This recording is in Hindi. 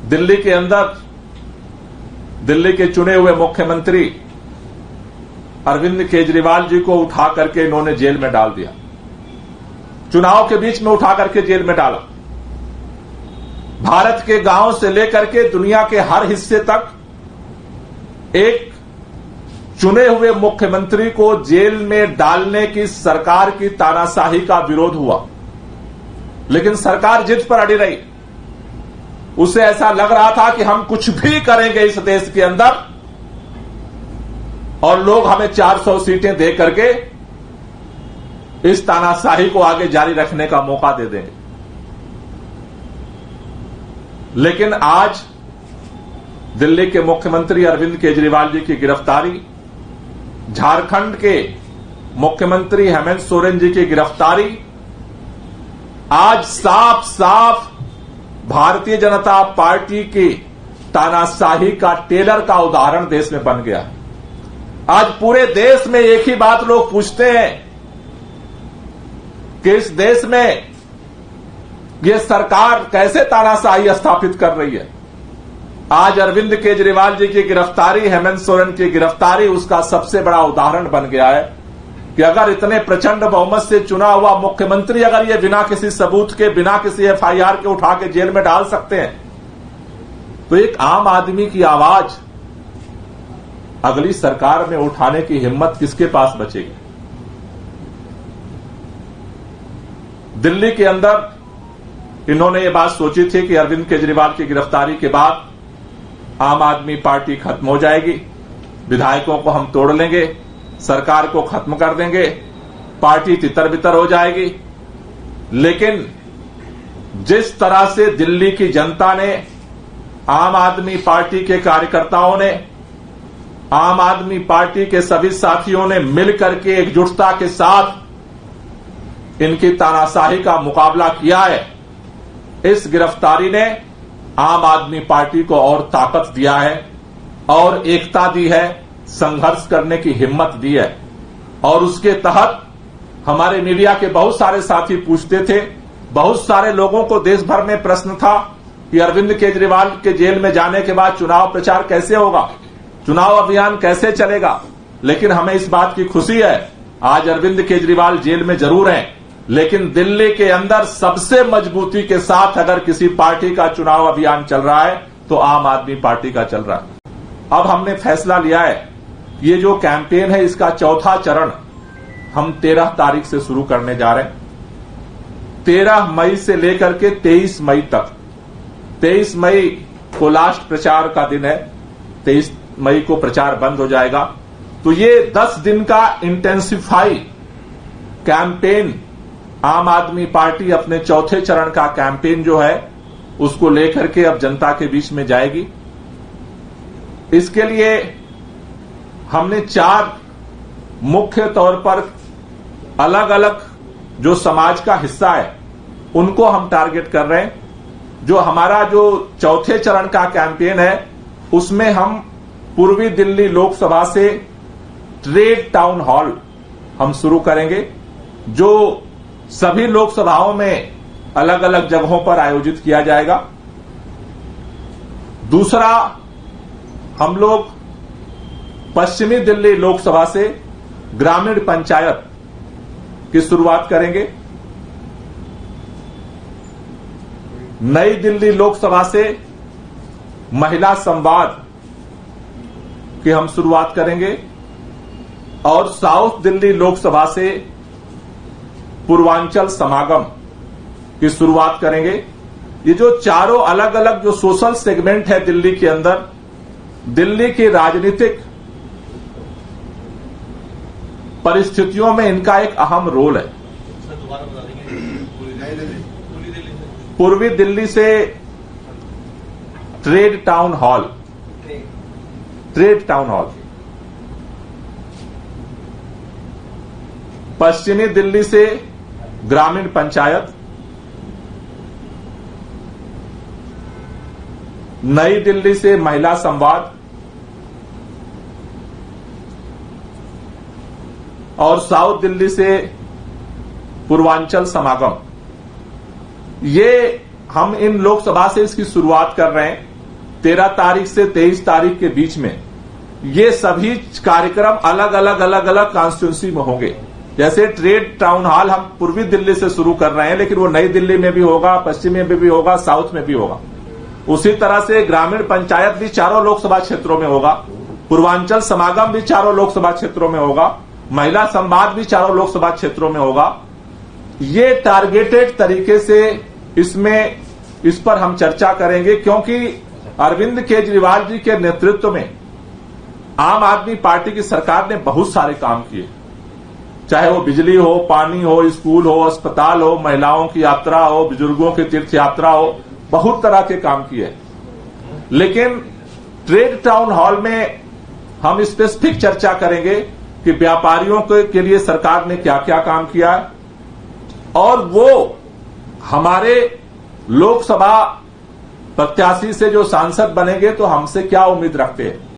दिल्ली के अंदर दिल्ली के चुने हुए मुख्यमंत्री अरविंद केजरीवाल जी को उठा करके इन्होंने जेल में डाल दिया। चुनाव के बीच में उठा करके जेल में डाला। भारत के गांव से लेकर के दुनिया के हर हिस्से तक एक चुने हुए मुख्यमंत्री को जेल में डालने की सरकार की तानाशाही का विरोध हुआ, लेकिन सरकार जिद पर अड़ी रही। उसे ऐसा लग रहा था कि हम कुछ भी करेंगे इस देश के अंदर और लोग हमें 400 सीटें दे करके इस तानाशाही को आगे जारी रखने का मौका दे देंगे। लेकिन आज दिल्ली के मुख्यमंत्री अरविंद केजरीवाल जी की गिरफ्तारी, झारखंड के मुख्यमंत्री हेमंत सोरेन जी की गिरफ्तारी आज साफ साफ भारतीय जनता पार्टी की तानाशाही का टेलर का उदाहरण देश में बन गया। आज पूरे देश में एक ही बात लोग पूछते हैं कि इस देश में यह सरकार कैसे तानाशाही स्थापित कर रही है। आज अरविंद केजरीवाल जी की गिरफ्तारी, हेमंत सोरेन की गिरफ्तारी उसका सबसे बड़ा उदाहरण बन गया है कि अगर इतने प्रचंड बहुमत से चुना हुआ मुख्यमंत्री अगर ये बिना किसी सबूत के, बिना किसी एफआईआर के उठा के जेल में डाल सकते हैं, तो एक आम आदमी की आवाज अगली सरकार में उठाने की हिम्मत किसके पास बचेगी। दिल्ली के अंदर इन्होंने ये बात सोची थी कि अरविंद केजरीवाल की गिरफ्तारी के बाद आम आदमी पार्टी खत्म हो जाएगी, विधायकों को हम तोड़ लेंगे, सरकार को खत्म कर देंगे, पार्टी तितर बितर हो जाएगी। लेकिन जिस तरह से दिल्ली की जनता ने, आम आदमी पार्टी के कार्यकर्ताओं ने, आम आदमी पार्टी के सभी साथियों ने मिलकर के एकजुटता के साथ इनकी तानाशाही का मुकाबला किया है, इस गिरफ्तारी ने आम आदमी पार्टी को और ताकत दिया है और एकता दी है, संघर्ष करने की हिम्मत दी है। और उसके तहत हमारे मीडिया के बहुत सारे साथी पूछते थे, बहुत सारे लोगों को देश भर में प्रश्न था कि अरविंद केजरीवाल के जेल में जाने के बाद चुनाव प्रचार कैसे होगा, चुनाव अभियान कैसे चलेगा। लेकिन हमें इस बात की खुशी है, आज अरविंद केजरीवाल जेल में जरूर हैं, लेकिन दिल्ली के अंदर सबसे मजबूती के साथ अगर किसी पार्टी का चुनाव अभियान चल रहा है तो आम आदमी पार्टी का चल रहा है। अब हमने फैसला लिया है, ये जो कैंपेन है इसका चौथा चरण हम 13 तारीख से शुरू करने जा रहे हैं। 13 मई से लेकर के 23 मई तक। 23 मई को लास्ट प्रचार का दिन है, 23 मई को प्रचार बंद हो जाएगा। तो ये 10 दिन का इंटेंसिफाई कैंपेन आम आदमी पार्टी अपने चौथे चरण का कैंपेन जो है उसको लेकर के अब जनता के बीच में जाएगी। इसके लिए हमने 4 मुख्य तौर पर अलग अलग जो समाज का हिस्सा है उनको हम टारगेट कर रहे हैं। जो हमारा जो चौथे चरण का कैंपेन है उसमें हम पूर्वी दिल्ली लोकसभा से ट्रेड टाउन हॉल हम शुरू करेंगे, जो सभी लोकसभाओं में अलग अलग जगहों पर आयोजित किया जाएगा। दूसरा, हम लोग पश्चिमी दिल्ली लोकसभा से ग्रामीण पंचायत की शुरुआत करेंगे। नई दिल्ली लोकसभा से महिला संवाद की हम शुरुआत करेंगे और साउथ दिल्ली लोकसभा से पूर्वांचल समागम की शुरुआत करेंगे। ये जो चारों अलग अलग जो सोशल सेगमेंट है दिल्ली के अंदर, दिल्ली की राजनीतिक परिस्थितियों में इनका एक अहम रोल है। पूर्वी दिल्ली से ट्रेड टाउन हॉल, पश्चिमी दिल्ली से ग्रामीण पंचायत, नई दिल्ली से महिला संवाद और साउथ दिल्ली से पूर्वांचल समागम। ये हम इन लोकसभा से इसकी शुरुआत कर रहे हैं। 13 तारीख से 23 तारीख के बीच में ये सभी कार्यक्रम अलग अलग कॉन्स्टिट्यूंसी में होंगे। जैसे ट्रेड टाउन हॉल हम पूर्वी दिल्ली से शुरू कर रहे हैं, लेकिन वो नई दिल्ली में भी होगा, पश्चिम में भी होगा, साउथ में भी होगा। उसी तरह से ग्रामीण पंचायत भी 4 लोकसभा क्षेत्रों में होगा, पूर्वांचल समागम भी 4 लोकसभा क्षेत्रों में होगा, महिला संवाद भी 4 लोकसभा क्षेत्रों में होगा। ये टारगेटेड तरीके से इस पर हम चर्चा करेंगे, क्योंकि अरविंद केजरीवाल जी के नेतृत्व में आम आदमी पार्टी की सरकार ने बहुत सारे काम किए, चाहे वो बिजली हो, पानी हो, स्कूल हो, अस्पताल हो, महिलाओं की यात्रा हो, बुजुर्गों की तीर्थ यात्रा हो, बहुत तरह के काम किए। लेकिन ट्रेड टाउन हॉल में हम स्पेसिफिक चर्चा करेंगे कि व्यापारियों के लिए सरकार ने क्या क्या काम किया है, और वो हमारे लोकसभा प्रत्याशी से जो सांसद बनेंगे तो हमसे क्या उम्मीद रखते हैं।